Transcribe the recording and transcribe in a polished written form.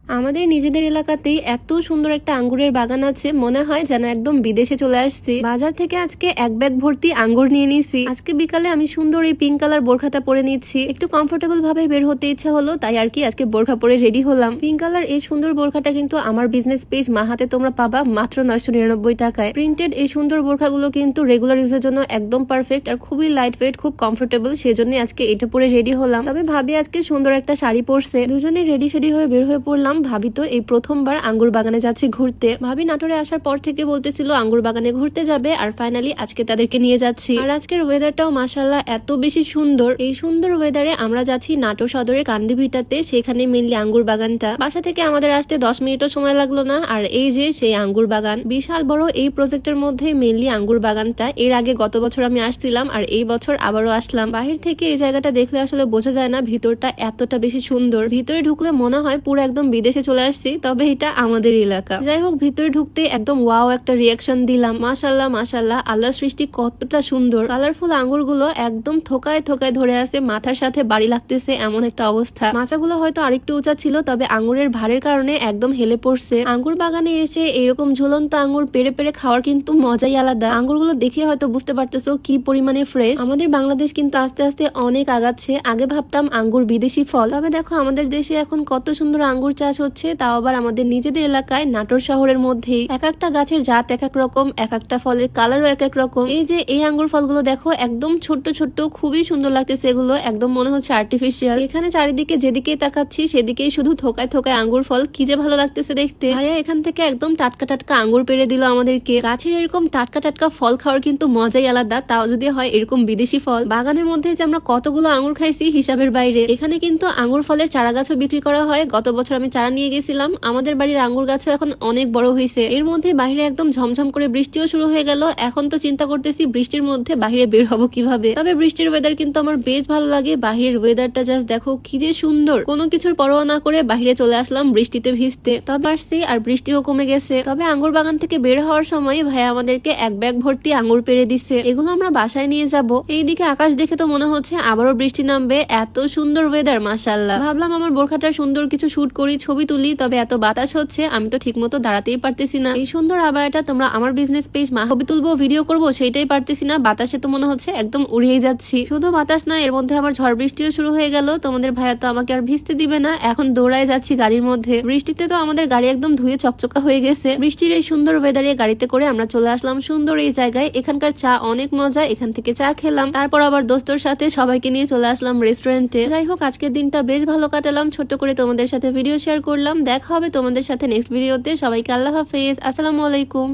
আমাদের নিজেদের এলাকাতেই এত সুন্দর একটা আঙ্গুরের বাগান আছে, মনে হয় যেন একদম বিদেশে চলে আসছি। বাজার থেকে আজকে এক ব্যাগ ভর্তি আঙ্গুর নিয়ে নিয়েছি। আজকে বিকালে আমি সুন্দর এই পিঙ্ক কালার বোরখাটা পরে নিচ্ছি, একটু কমফোর্টেবল ভাবে বের হতে ইচ্ছা হলো, তাই আর কি আজকে বোরখা পরে রেডি হলাম। পিঙ্ক কালার এই সুন্দর বোরখাটা কিন্তু আমার বিজনেস পেজ মাহাতে তোমরা পাবা মাত্র 999 টাকায়। প্রিন্টেড এই সুন্দর বোরখাগুলো কিন্তু রেগুলার ইউজের জন্য একদম পারফেক্ট আর খুবই লাইট ওয়েট, খুব কমফোর্টেবল, সেজন্য আজকে এটা পরে রেডি হলাম। তবে ভাবি আজকে সুন্দর একটা শাড়ি পরছে, দুজনে রেডি সেডি হয়ে বের হয়ে পড়লাম। ভাবি তো এই প্রথমবার আঙ্গুর বাগানে যাচ্ছে ঘুরতে। ভাবি নাটোরে আসার পর থেকে বলতেছিল আঙ্গুর বাগানে ঘুরতে যাবে, আর ফাইনালি আজকে তাদেরকে নিয়ে যাচ্ছি। আর আজকের ওয়েদারটাও মাশাআল্লাহ এত বেশি সুন্দর। এই সুন্দর ওয়েদারে আমরা যাচ্ছি নাটোর সদরের কান্দিভিটাতে, সেখানে মেনলি আঙ্গুর বাগানটা। বাসা থেকে আমাদের আসতে 10 মিনিটও সময় লাগলো না। আর এই যে সেই আঙ্গুর বাগান, বিশাল বড় এই প্রজেক্টের মধ্যে মেনলি আঙ্গুর বাগানটা। এর আগে গত বছর আমি আসছিলাম, আর এই বছর আবারও আসলাম। বাহির থেকে এই জায়গাটা দেখলে আসলে বোঝা যায় না ভিতরটা এতটা বেশি সুন্দর। ভিতরে ঢুকলে মনে হয় পুরো একদম বিদেশে চলে আসছি, তবে এটা আমাদের এলাকা। যাই হোক, ভিতরে ঢুকতে একদম ওয়াও একটা রিয়াকশন দিলাম। মাশাআল্লাহ মাশাআল্লাহ, আল্লাহর সৃষ্টি কতটা সুন্দর। কালারফুল আঙ্গুরগুলো একদম থোকায় থোকায় ধরে আছে, মাথার সাথে বাড়ি লাগতেছে এমন একটা অবস্থা। মাচাগুলো হয়তো আরেকটু উঁচা ছিল, তবে আঙ্গুরের ভারের কারণে একদম হেলে পড়ছে। আঙ্গুর বাগানে এসে এরকম ঝুলন্ত আঙ্গুর পেরে পেরে খাওয়ার কিন্তু মজাই আলাদা। আঙ্গুরগুলো দেখে হয়তো বুঝতে পারতেছো কি পরিমাণে ফ্রেশ। আমাদের বাংলাদেশ কিন্তু আস্তে আস্তে অনেক আগাচ্ছে। আগে ভাবতাম আঙ্গুর বিদেশি ফল, তবে দেখো আমাদের দেশে এখন কত সুন্দর আঙ্গুর চাষ হচ্ছে, তাও আবার আমাদের নিজেদের এলাকায় নাটোর শহরের মধ্যেই। এক একটা গাছের জাত এক এক রকম, এক একটা ফলের কালারও এক এক রকম। এই যে এই আঙ্গুর ফলগুলো দেখো একদম ছোট্ট ছোট্ট, খুবই সুন্দর লাগতেছে এগুলো, একদম মনে হচ্ছে আর্টিফিশিয়াল। এখানে চারিদিকে যেদিকে তাকাচ্ছি সেদিকেই শুধু থোকায় থোকায় আঙ্গুর ফল, কি যে ভালো লাগতেছে দেখতে। ভাইয়া এখান থেকে একদম টাটকা টাটকা আঙ্গুর পেরে দিল আমাদেরকে। গাছের এরকম টাটকা টাটকা ফল খাওয়ার কিন্তু মজাই আলাদা, তাও যদি হয় এরকম বিদেশি ফল। বাগানের মধ্যে যে আমরা কতগুলো আঙ্গুর খাইছি হিসাবের বাইরে। এখানে কিন্তু আঙ্গুর ফলের চারা গাছও বিক্রি করা হয়। গত বছর আমি চারা নিয়ে গেছিলাম। আমাদের বাড়ির আঙ্গুর গাছও এখন অনেক বড় হয়েছে। এর মধ্যে বাইরে একদম ঝমঝম করে বৃষ্টিও শুরু হয়ে গেল। এখন তো চিন্তা করতেছি বৃষ্টির মধ্যে বাইরে বের হবো কিভাবে। তবে বৃষ্টির ওয়েদার কিন্তু আমার বেশ ভালো লাগে। বাহিরের ওয়েদারটা জাস্ট দেখো কি যে সুন্দর। কোনো কিছুর পরোয়া না করে বাইরে চলে আসলাম বৃষ্টিতে ভিজতে। তবে আসছি আর বৃষ্টিও কমে গেছে। তবে আঙ্গুর বাগান থেকে বের হওয়ার সময় ভাইয়া আমাদেরকে এক ব্যাগ ভর্তি আঙ্গুর পেরে দিচ্ছে। এগুলো আমরা বাসায় নিয়ে যাব। এইদিকে আকাশ দেখে তো মনে হচ্ছে আবারও বৃষ্টি নামবে, এত সুন্দর ওয়েদার মাশাআল্লাহ। ভাবলাম আমার বোরখাটার সুন্দর কিছু শুট করি, ছবি তুলি, তবে এত বাতাস হচ্ছে আমি তো ঠিক মতো দাঁড়াতেই পারতেছি না। এই সুন্দর আবায়াটা তোমরা আমার বিজনেস পেজ মা ছবি তুলবো, ভিডিও করবো, সেইটাই পারতেছি না। বাতাসে তো মনে হচ্ছে একদম উড়িয়ে যাচ্ছি। শুধু বাতাস না, এর মধ্যে আবার ঝড় বৃষ্টিও শুরু হয়ে গেল। তোমাদের ভাইয়া তো আমাকে আর ভিজতে দিবে না, এখন দৌড়ায় যাচ্ছি গাড়ির মধ্যে। বৃষ্টিতে তো আমাদের গাড়ি একদম ধুয়ে চকচকা হয়ে গেছে। বৃষ্টির এই সুন্দর ওয়েদারে গাড়িতে করে আমরা চলে আসলাম সুন্দর এই জায়গায়। এখানকার চা অনেক মজা, এখান থেকে চা খেলাম, তারপর আবার দোস্তর সাথে সবাইকে নিয়ে চলে আসলাম রেস্টুরেন্টে। যাই হোক, আজকের দিনটা বেশ ভালো কাটালাম, ছোট্ট করে তোমাদের সাথে ভিডিও শেয়ার করলাম। দেখা হবে তোমাদের সাথে নেক্সট ভিডিওতে। সবাইকে আল্লাহ হাফেজ, আসসালামু আলাইকুম।